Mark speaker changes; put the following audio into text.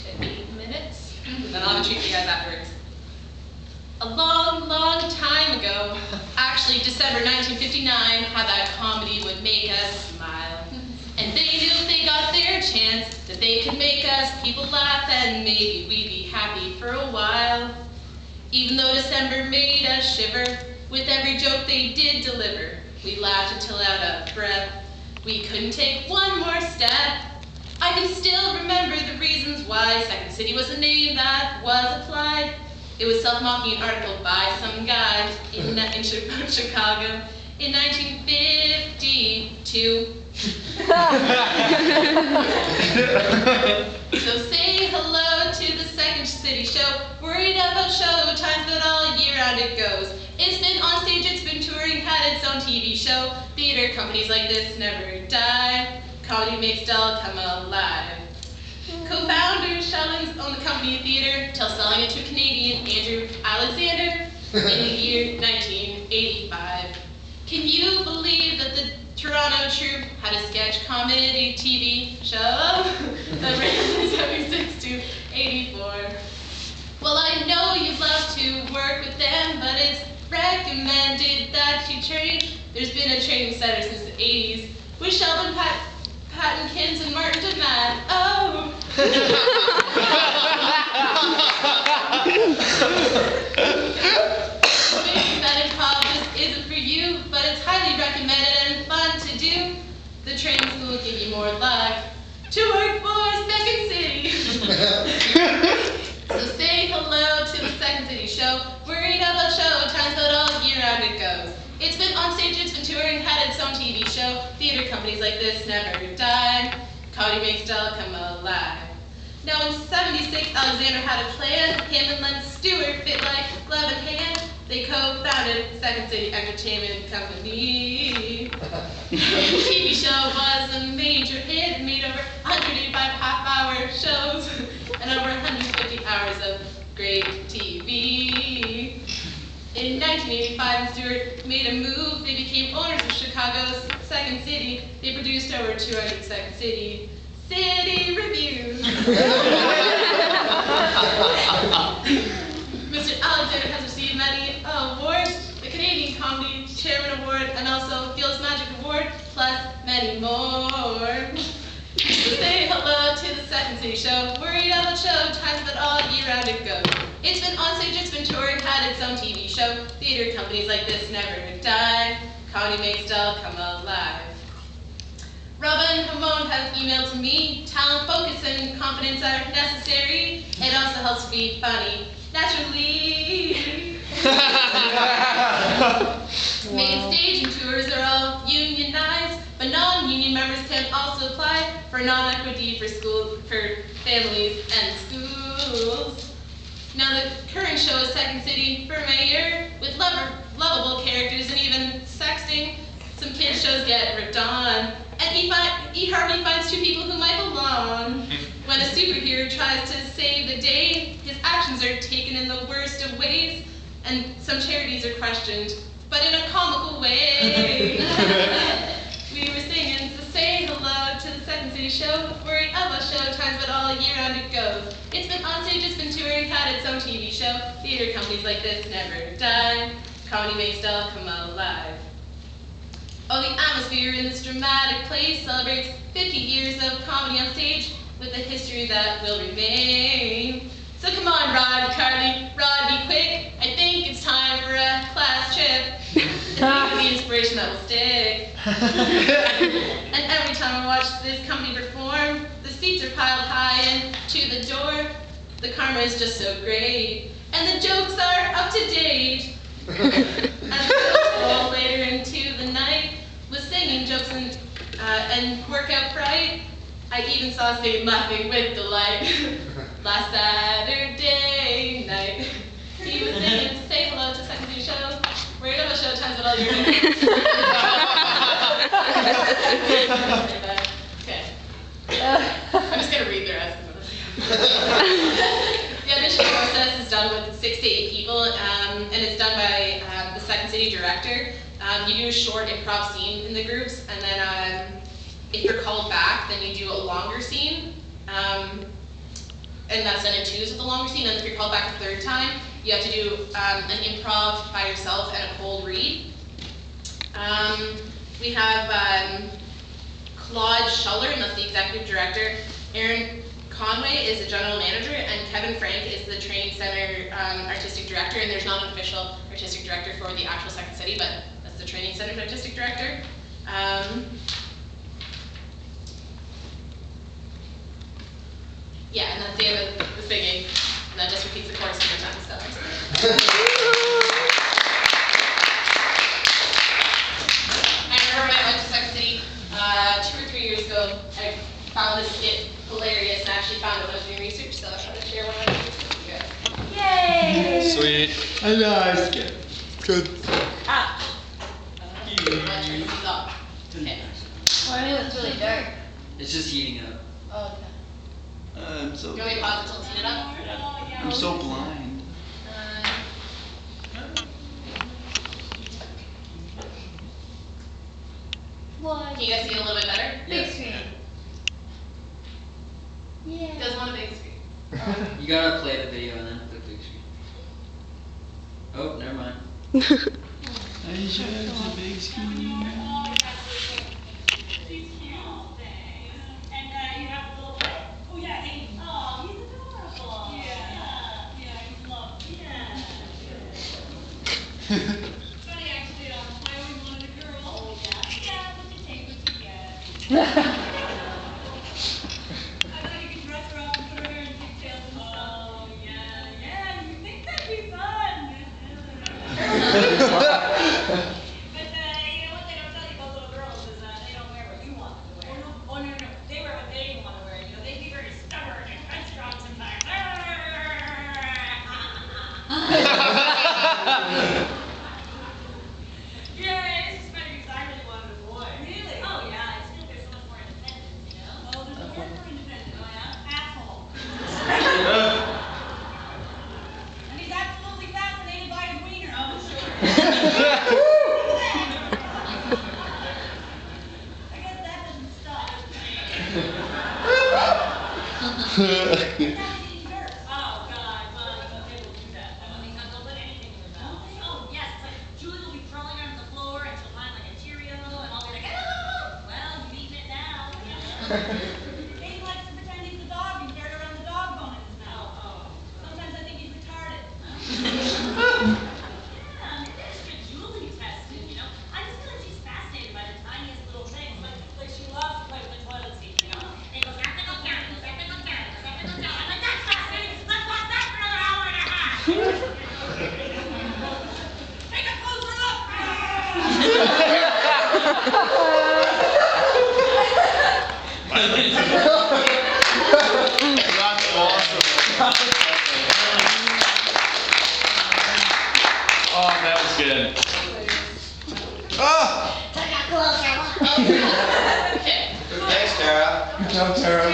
Speaker 1: to 8 minutes. And then I'll have a treat for you guys afterwards. A long, long time ago, actually December 1959, how that comedy would make us smile. And they knew if they got their chance that they could make us people laugh and maybe we'd be happy for a while. Even though December made us shiver, with every joke they did deliver, we laughed until out of breath. We couldn't take one more step. I can still remember the reasons why Second City was the name that was applied. It was self-mocking article by some guy in Chicago in 1952. So say hello to the Second City show. Worried about show times, but all year round it goes. It's been on stage, it's been touring, had its own TV show. Theater companies like this never die. Comedy makes dull come alive. Co-founder Shellings owned the company theater till selling it to Canadian Andrew Alexander in the year 1985. Can you believe that the Toronto troupe had a sketch comedy TV show that ran from 76 to 84? Well, I know you'd love to work with them, but it's recommended that you train. There's been a training center since the 80s with Sheldon Pattenkins and Martin DeMatt. Oh! Maybe that improv just isn't for you, but it's highly recommended and fun to do. The training school will give you more luck to work for Second City. So say hello to the Second City show. Worried about show times, but all year round it goes. It's been on stage, it's been touring, had its own TV show. Theater companies like this never die. Comedy makes dull come alive. Now in 76, Alexander had a plan. Him and Len Stewart fit like glove in hand. They co-founded Second City Entertainment Company. The TV show was a major hit, made over 185 half-hour shows and over 150 hours of great TV. In 1985, Stewart made a move. They became owners of Chicago's Second City. They produced over 200 Second City reviews. Mr. Alexander has received many awards, the Canadian Comedy Chairman Award, and also Field's Magic Award, plus many more. So say hello to the Second City show. Worried about show times, but all year round it goes. It's been on stage, it's been touring, had its own TV show. Theater companies like this never die. Comedy makes dull come alive. Robin Hamon has emailed to me. Talent, focus, and confidence are necessary. It also helps to be funny. Naturally. Main stage and tours are all unionized, but non-union members can also apply for non-equity for families and schools. Now the current show is Second City for Mayor with lovable characters and even sexting. Some kids shows get ripped on. And E. Harmony finds two people who might belong. When a superhero tries to save the day, his actions are taken in the worst of ways, and some charities are questioned, but in a comical way. We were singing, so say hello to the Second City show. Worried about show times, but all year round it goes. It's been on stage, it's been touring, had its own TV show. Theater companies like this never die. Comedy makes dull come alive. Oh, the atmosphere in this dramatic place celebrates 50 years of comedy on stage with a history that will remain. So come on, Rod, Carly, Rod, be quick. I think it's time for a class trip. The inspiration that will stick. And every time I watch this company perform, the seats are piled high and to the door. The karma is just so great, and the jokes are up to date. As the jokes roll later into the night, with singing jokes and workout fright, I even saw Satan laughing with delight. Last Saturday night, he was singing to say hello to Second City show. Worried about show times, but all year. Okay. I'm just gonna read the rest of it. The audition process is done with 6 to 8 people, and it's done by the Second City director. You do a short improv scene in the groups, and then if you're called back, then you do a longer scene. and that's done in twos with the longer scene. And if you're called back a third time, you have to do an improv by yourself and a cold read. We have Claude Schuller, and that's the executive director. Aaron Conway is the general manager, and Kevin Frank is the training center artistic director. And there's not an official artistic director for the actual Second City, but that's the training center's artistic director. Yeah, and that's the end of the singing. And that just repeats the chorus 100 times. So. I remember when I went to Second City 2 or 3 years ago, I found this skit hilarious and I actually found it when I was doing research, so I thought I'd share one of it with you guys. Yay!
Speaker 2: Sweet. I know, it's good. Good.
Speaker 1: Ah! Turn these off. Okay.
Speaker 3: Why is it really dark?
Speaker 4: It's just heating up.
Speaker 3: Oh, okay.
Speaker 2: I'm so
Speaker 1: Do you want me to pause until it's heated up?
Speaker 2: I'm so blind.
Speaker 3: What?
Speaker 1: Can you guys see it a little bit better?
Speaker 3: Big screen.
Speaker 1: He
Speaker 3: Yeah.
Speaker 1: doesn't want a big screen.
Speaker 4: You gotta play the video and then click big screen. Oh, never mind.
Speaker 2: Are you sure it's a big screen?
Speaker 5: Funny actually, I always wanted a girl. Oh yeah. Yeah, but you take what you get. I thought you could dress her up and put her hair in pigtails and stuff. Oh yeah, you think that'd be fun? But you know what they don't tell you about little girls is they don't wear what you want them to wear. Oh no, they wear what they want to wear. You know, they can be very stubborn and headstrong sometimes. Yeah, it's just funny because I really wanted a boy. Really? Oh yeah, I just feel like there's so much more independence, you know? Oh, there's more independence. Oh yeah? Asshole. And he's absolutely fascinated by his wiener. Oh, sure. I guess that doesn't stop. Now he's eating dirt. Oh God, well, okay, we'll do that. Don't put anything in your mouth. Oh yes, it's like Julie will be crawling around the floor and she'll find like a Cheerio and I'll be like, oh, well, you've eaten it now. He likes to pretend he's the dog and carry around the dog bone in his mouth. Sometimes I think he's retarded. Yeah, maybe I should get Julie tested, you know? I just feel like she's fascinated by the tiniest little things. Like she loves to play with the toilet seat, you know? And it goes, "Apple carrot, goes apple carrot, goes apple carrot." I'm like, that's fascinating. Let's watch that for another hour and a half. Take a closer
Speaker 2: That's awesome. Oh, that was good. Ah!
Speaker 1: Okay.
Speaker 6: Thanks, Tara.
Speaker 2: Good job, Tara.